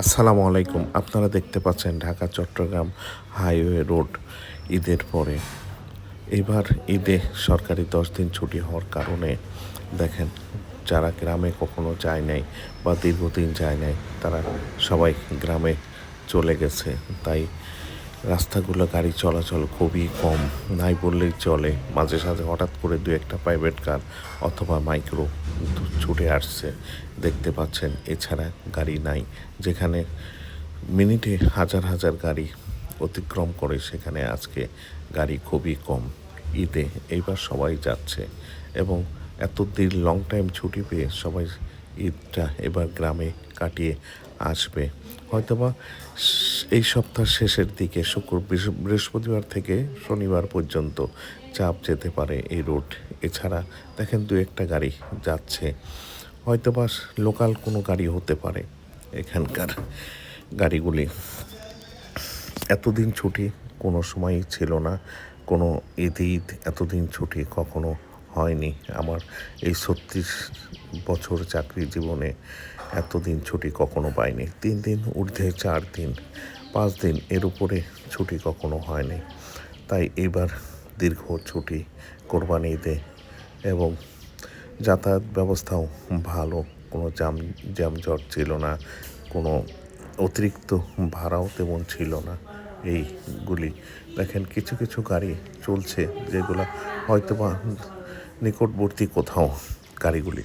আসসালামু আলাইকুম। আপনারা দেখতে পাচ্ছেন ঢাকা চট্টগ্রাম হাইওয়ে রোড ঈদের পরে। এবার ঈদে সরকারি 10 দিন ছুটি হওয়ার কারণে দেখেন, যারা গ্রামে কখনো যায় নাই বা দীর্ঘদিন যায় নাই তারা সবাই গ্রামে চলে গেছে। তাই রাস্তাগুলো গাড়ি চলাচল খুবই কম, নাই বললেই চলে। মাঝে সাঝে হঠাৎ করে দু একটা প্রাইভেট কার অথবা মাইক্রো ছুটে আসছে, দেখতে পাচ্ছেন। এছাড়া গাড়ি নাই। যেখানে মিনিটে হাজার হাজার গাড়ি অতিক্রম করে, সেখানে আজকে গাড়ি খুবই কম। ঈদে এইবার সবাই যাচ্ছে এবং এত দিন লং টাইম ছুটি পেয়ে সবাই ঈদটা এবার গ্রামে কাটিয়ে আসবে। হয়তোবা এই সপ্তাহ শেষের দিকে বৃহস্পতিবার থেকে শনিবার পর্যন্ত চাপ যেতে পারে এই রুট। এছাড়া দেখেন দু একটা গাড়ি যাচ্ছে, হয়তোবা লোকাল কোনো গাড়ি হতে পারে। এখানকার গাড়িগুলি এতদিন ছুটি কোনো সময়ই ছিল না। কোনো ঈদ এতদিন ছুটি কখনো হয়নি। আমার এই 36 বছর চাকরি জীবনে এতদিন ছুটি কখনো পাইনি। 3 দিন ঊর্ধ্বে 4 দিন, 5 দিন এর উপরে ছুটি কখনো হয়নি। তাই এবার দীর্ঘ ছুটি কোরবানি ঈদে, এবং যাতায়াত ব্যবস্থাও ভালো। কোনো জ্যামজট ছিল না, কোনো অতিরিক্ত ভাড়াও তেমন ছিল না। এইগুলি দেখেন, কিছু কিছু গাড়ি চলছে যেগুলো হয়তোবা নিকটবর্তী কোথাও গাড়িগুলি